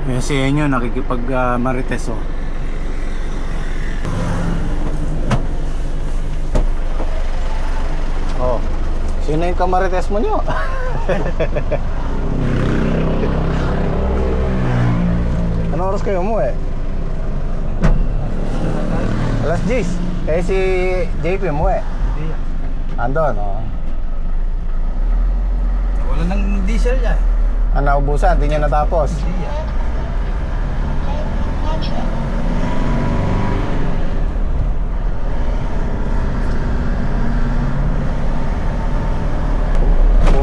Kaya si Enyo nakikipag marites oh. Oh, sino yung kamarites mo nyo? Ano oras kayo mo eh? Alas 10. Kaya si JP mo eh. Hindi yan. Andon oh. Wala nang diesel yan. Naubusan, hindi niya natapos. Hindi yan.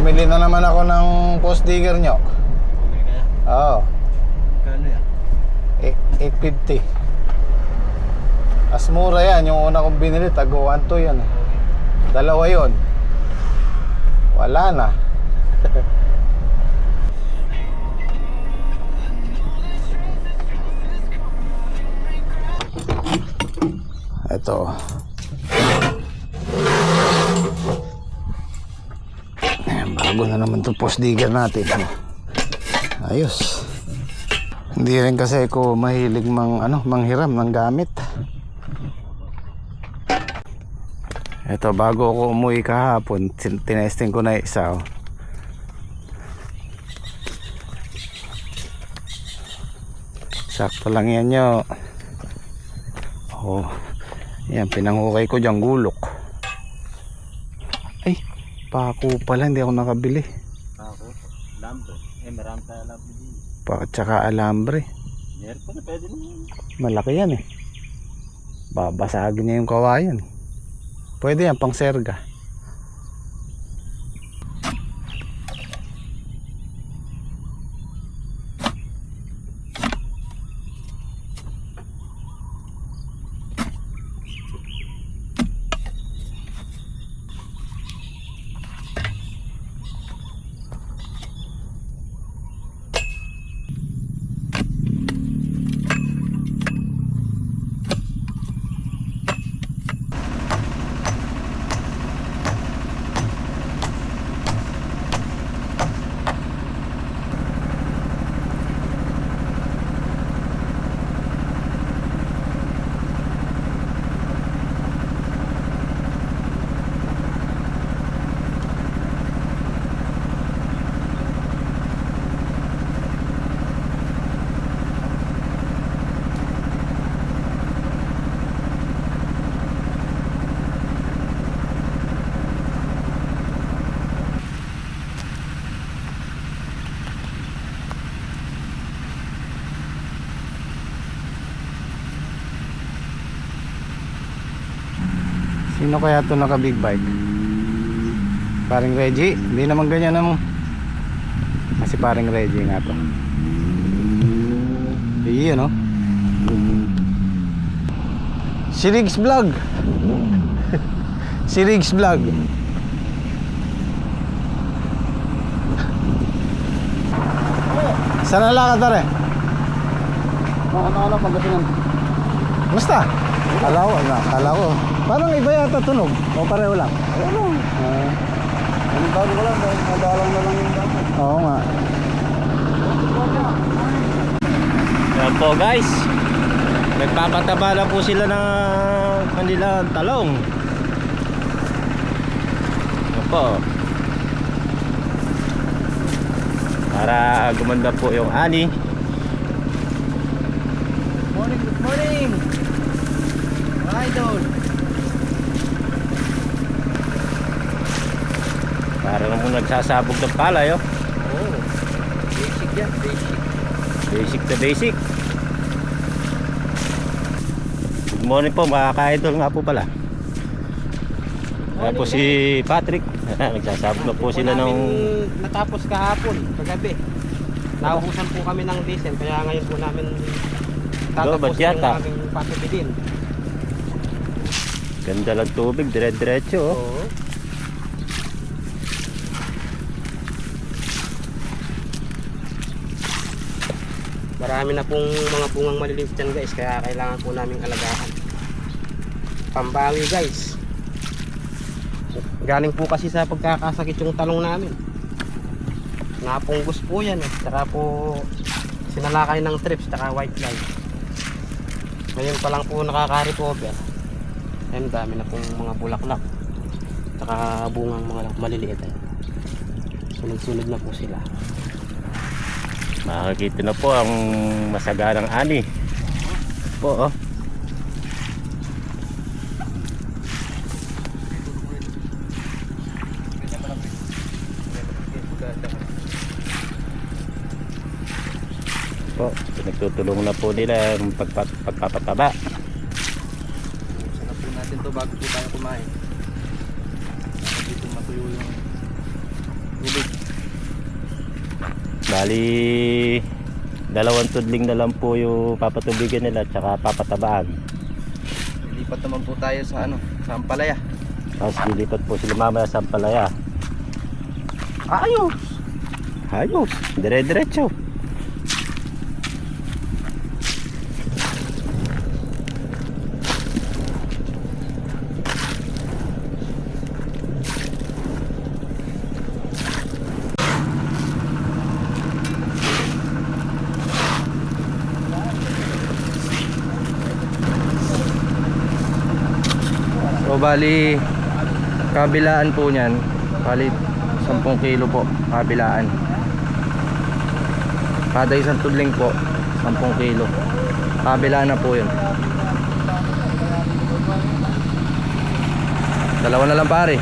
Bumili na naman ako ng post digger nyo. Okay kaya? Oo. Kano yan? 850. As mura yan. Yung una kong binili, tago 1.2 yan eh. Dalawa yon. Wala na. Ito. Ayan, bago na naman itong post digger natin. Ayos. Hindi rin kasi ako mahilig manghiram ng gamit. Ito, bago ako umuwi kahapon, tinesting ko na isa oh. Sakto lang yan nyo. Oh, yan, pinanghukay ko dyan gulok. Ay, pako pala, hindi ako nakabili. Ako? Alambre. Marami tayo alambre din. Tsaka alambre. Meron pa na, pwede naman. Malaki yan eh. Babasagin niya yung kawayan. Pwede yan, pang serga. Sino kaya ito naka big bike? Paring Reggie? Hindi naman ganyan naman. Kasi paring Reggie nga to. Iyon no? Si Riggs Vlog. Si Riggs Vlog. Saan na lakad na rin? Ano, pagdatingan. Basta? Kala ko. Parang iba yata tunog. O pareho lang? Ano? Anong bago ko lang, dahil nadalang na lang yung dapat. Oo nga. Yan po guys, nagpapataba na po sila ng kanilang talong. Yan po, para gumanda po yung ani. Good morning! Idol! Para naman nagsasabog ng palay oh. Oo. Basic yan, basic. Basic to basic. Good morning po mga ka-idol nga po pala. Kaya po si Patrick. Nagsasabog na po sila ng... Natapos kahapon, kagabi. Naubusan po kami ng diesel, kaya ngayon po namin Ba't tatapusin yata? yung aming patubidin. Ganda lang tubig, dire-diretso oh. Oo. Marami na pong mga bungang maliliit dyan guys, kaya kailangan po namin alagaan. Pambawi guys. Galing po kasi sa pagkakasakit yung talong namin. Napunggos po yan eh. Saka po sinalakay ng trips tsaka white fly. Ngayon pa lang po nakaka-recover. Ayun, dami na pong mga bulaklak tsaka bungang mga maliliit. Sunod-sunod na po sila. Makikita na po ang masaganang ani po, oh. Po, pinagtutulong na po nila ang pagpapataba. Sarap po natin to bago po tayo kumain. Dito matuyo yung tubig. Bali, 2 tudling na lang po yung papatubigan nila at saka papatabaan. Lilipat naman po tayo sa sa Ampalaya. Tapos lilipat po sila mamaya sa Ampalaya. Ayos! Ayos, dire-diretso. So bali kabilaan po niyan, bali 10 kilo po kabilaan. Kada isang tudling po 10 kilo. Kabilaan na po 'yun. Dalawa na lang pare.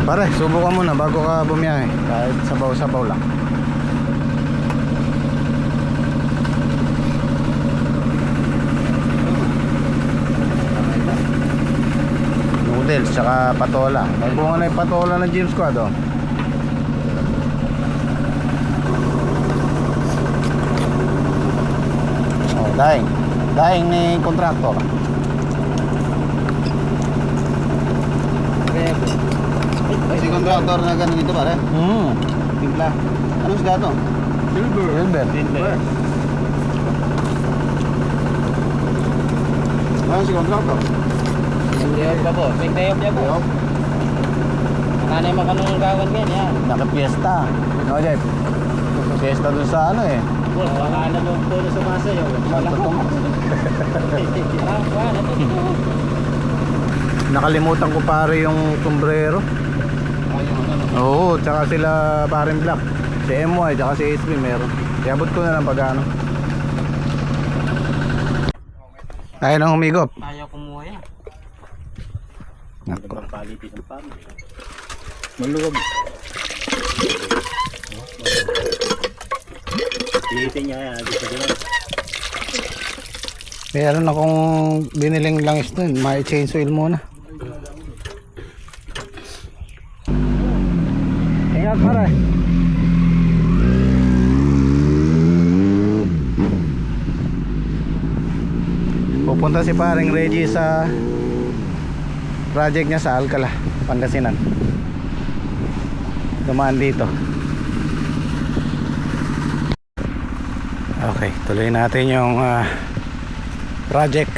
Pare, subukan mo na bago ka bumiyahe. Kahit sabaw-sabaw lang. Noodles, tsaka patola. May bunga na yung patola ng James Squad, oh. Oh, daing. Daing ni kontraktor. Si kontraktor na ganun dito pare. Timpla. Anong sila to? Silver. Ano si kontraktor? Hindi pa po, tingnan niyo po. Kanay mo kanong gawan yan, yan. Naka-fiesta. No, Jeff? Fiesta dun sa ano eh. Baka ano mo po na sumasayaw. Santo Tomas. Wala Nakalimutan ko pare yung sombrero. Oo, tsaka sila paring Black. Si MY, tsaka si HB meron. Iabot ko na lang pag ano. Ayaw nang humigop. Ayaw kumuha yan. Nako. Palitis ang pam. Maluwag. Pilitin niya yan. Gusto din. Meron akong biniling langis dun. May change oil muna. Ingat pare. Pupunta si paring Reggie sa project niya sa Alcala, Pangasinan. Dumaan dito. Okay, tuloy natin yung project.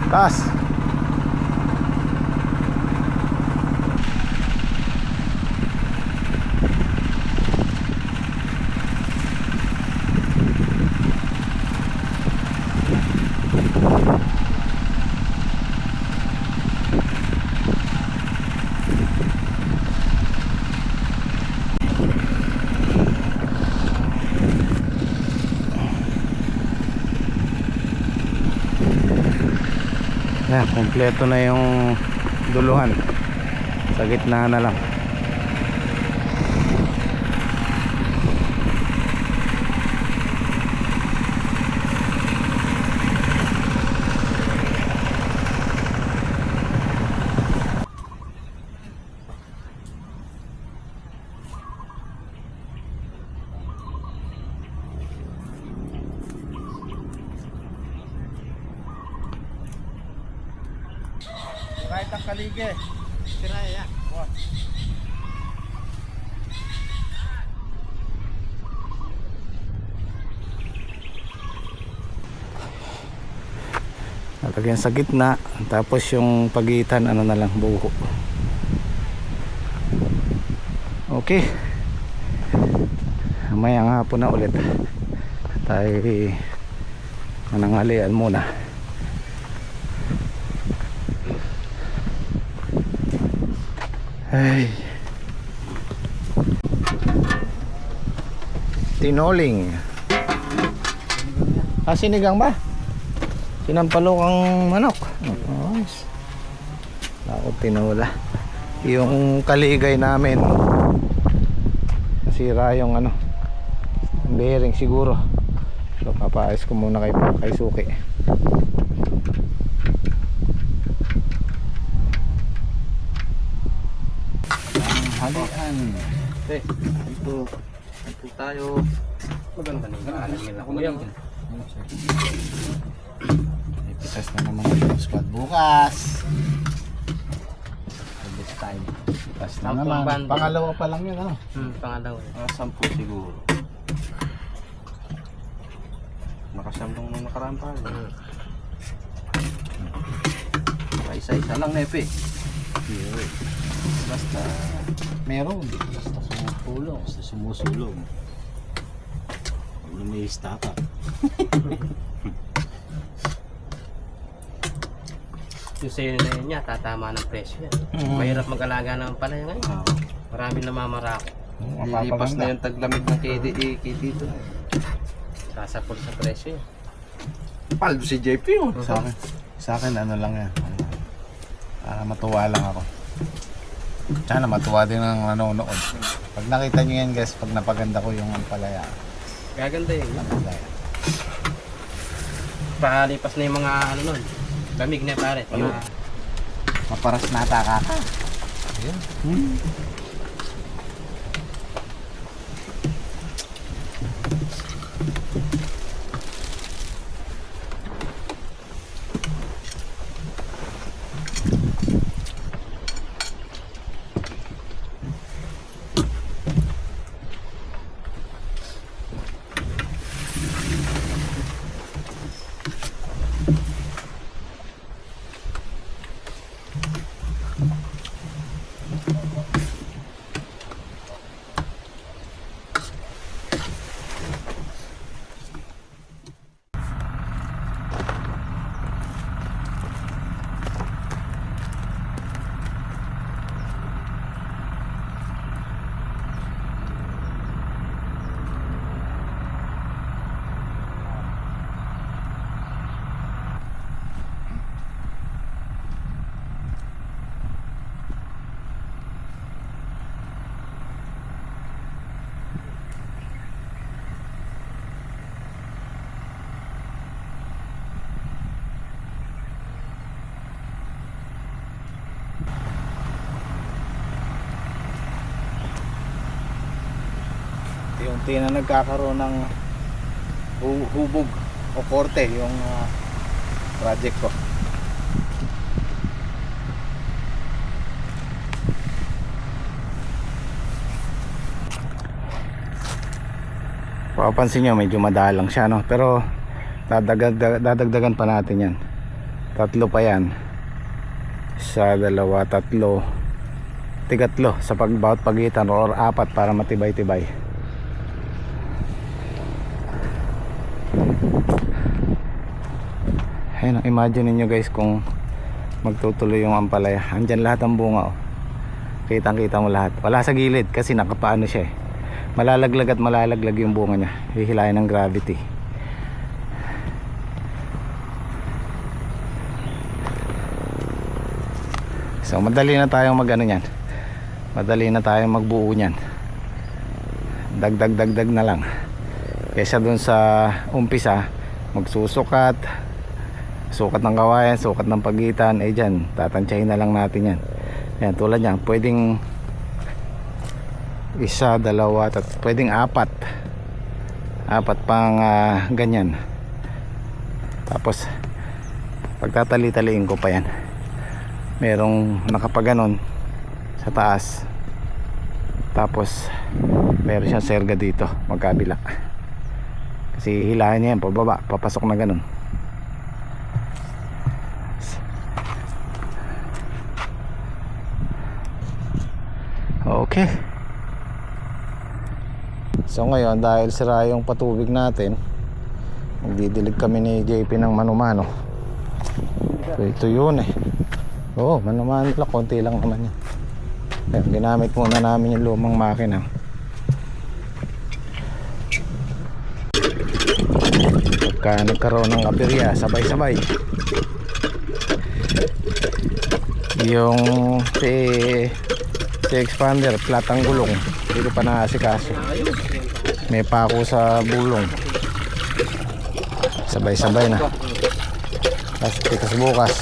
Taas. Yan, kompleto na yung duluhan. Sa gitna na lang. Kahit ang kalige. Sira yan. Lalagyan sa gitna, tapos yung pagitan ano na lang, buho. Okay. Mamayang hapon na ulit. Tayo mananghalian muna. Ay. Tinoling. Sinigang ba? Sinampalokang manok. Nice. Ako tinola. Yung kaligay namin, nasira yung ano, bearing siguro. So papaayos ko muna kay Suki. Halian. Okay. Ito tayo. Maganda na alamin ako yan. Ipitas na naman yung squad bukas. This time. Ipitas na Sampung naman. bando. Pangalawa pa lang yun, ano? Pangalawa. 10 siguro. Nakasamdong nung nakaraan pa. Isa-isa lang nepe. Basta meron. Basta sumutulong, basta sumusulong. Huwag na may istaka. Yung sa'yo na yun niya, tatama ng presyo yan. Mahirap mag-alaga naman pala yan ngayon. Maraming namamarako. Lilipas na yung taglamig ng KDE dito. Sasapol sa presyo yan. Paldo si JP yun. Sa akin ano lang yan. Para matuwa lang ako. Sana matuwa din ang nanonood. Pag nakita nyo yan guys, pag napaganda ko yung ampalaya. Gaganda yun. Maganda yan. Pakalipas na yung mga ano nun. Lamig na pare. Maparas na taka ka. Unti na nagkakaroon ng hubog o korte yung project ko. Papansin nyo medyo madalang siya, no? Pero dadagdagan pa natin yan. 3 pa yan. 1, 2, 3. Tigatlo sa pagbawat pagitan or 4 para matibay-tibay. Ayun, imagine niyo guys kung magtutuloy yung ampalaya. Andyan lahat ang bunga, oh. Kitang-kita mo lahat. Wala sa gilid kasi nakapaano siya eh. Malalaglag at malalaglag yung bunga niya. Hihilayan ng gravity. So madali na tayong magano niyan. Madali na tayong magbuo niyan. Dagdag na lang. Kaysa dun sa umpisa, magsusukat, sukat ng kawayan, sukat ng pagitan, eh dyan, tatansyahin na lang natin yan. Yan, tulad yan, pwedeng isa, dalawa, pwedeng apat pang ganyan. Tapos pagtatali-taliin ko pa yan, merong nakapaganon sa taas, tapos meron siyang serga dito magkabila, kasi hilahin niya yan pababa, papasok na ganon. Okay, so ngayon dahil sira yung patubig natin, magdidilig kami ni JP ng mano-mano. So ito yun eh. Oo, mano-mano lang, konti lang naman yun. Ayan, ginamit muna namin yung lumang makina. Pagka nagkaroon ng aperya, sabay-sabay. Yung si expander, platang gulong, hindi ko pa naasikaso. May pako sa bulong. Sabay-sabay na. Tapos pitas bukas.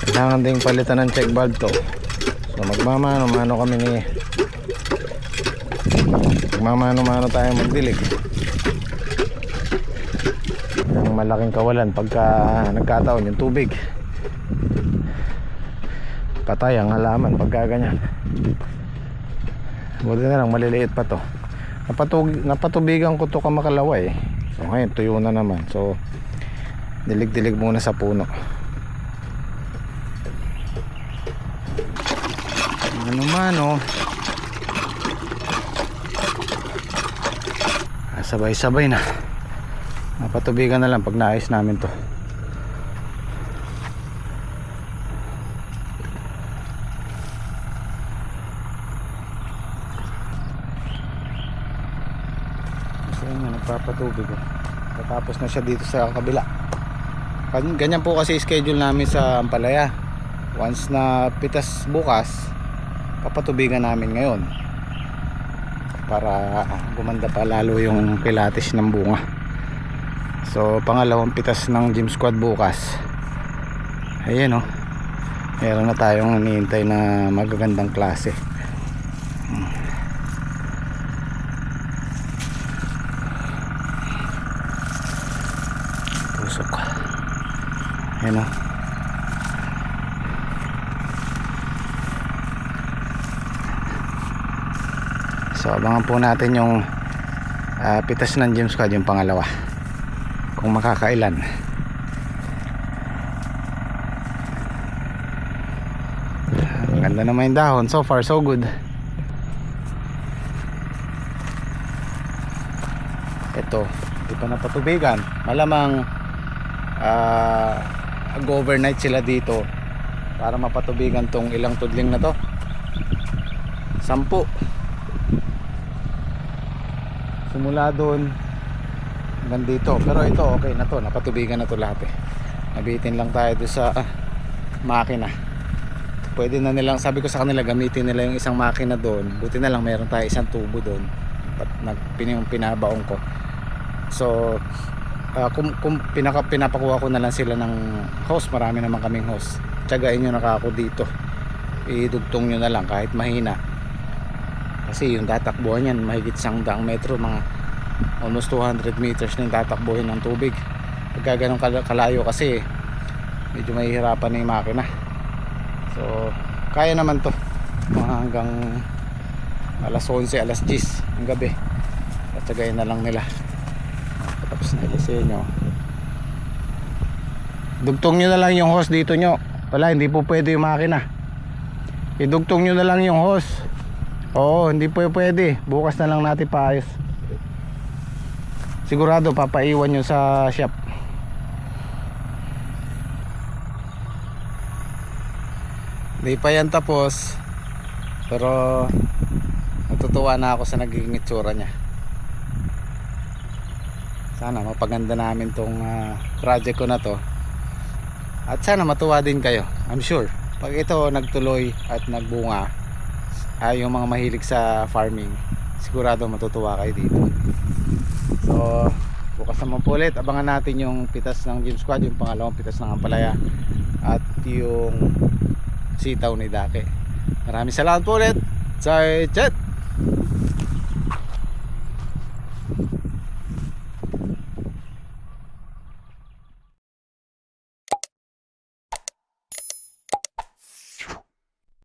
Kailangan ding palitan ng check valve to. So magmamano-mano kami magmamano-mano tayo magdilig. Ang malaking kawalan pagka nagkataon yung tubig, patay ang halaman pagka ganyan. Buti na lang maliliit pa to. Napatubigan ko to kamakalawa eh. So ngayon tuyo na naman. So dilig-dilig muna sa puno. Mano-mano. Sabay-sabay na. Napatubigan na lang pag naayos namin to. Kasi yun, nagpapatubig oh. Tapos na siya dito sa kabila. Ganyan po kasi schedule namin sa Ampalaya. Once na pitas bukas, papatubigan namin ngayon para gumanda pa lalo yung pilates ng bunga. So pangalawang pitas ng gym squad bukas. Ayan oh, meron na tayong hinihintay na magagandang klase. Pusok. Ayan oh. So abangan po natin yung pitas ng gym squad, yung pangalawa, kung makakailan. Ang ganda naman yung dahon, so far so good. Ito, di pa napatubigan. Malamang go-overnight sila dito para mapatubigan tong ilang tudling na to. 10 simula doon hanggang dito. Pero ito okay na to, napatubigan na to lahat eh. Nabitin lang tayo doon sa makina. Pwede na nilang, sabi ko sa kanila, gamitin nila yung isang makina doon. Buti na lang meron tayo isang tubo doon at pinabaong ko. So kung pinapakuha ko na lang sila ng hose, marami naman kaming hose, tsagain nyo na ako dito, idugtong nyo na lang kahit mahina. Kasi yung tatakbuhan yan mahigit 100 metro, mga almost 200 meters na yung tatakbuhin ng tubig. Pagka ganun kalayo kasi medyo mahihirapan na yung makina. So kaya naman to mga hanggang alas 11, alas 10 ng gabi. Tatsagayin na lang nila. Tapos na ilisin nyo, dugtong nyo na lang yung hose dito nyo. Wala, hindi po pwede yung makina. Idugtong nyo na lang yung hose. Oo, hindi po pwede. Bukas na lang natin paayos. Sigurado papaiwan nyo sa shop. Hindi pa yan tapos, pero natutuwa na ako sa nagiging itsura nya. Sana mapaganda namin tong project ko na to At sana matuwa din kayo. I'm sure pag ito nagtuloy at nagbunga, yung mga mahilig sa farming, sigurado matutuwa kayo dito. So bukas naman po ulit, abangan natin yung pitas ng Gym Squad, yung pangalawang pitas ng ampalaya at yung sitaw ni Dake. Maraming salamat po ulit. Chat!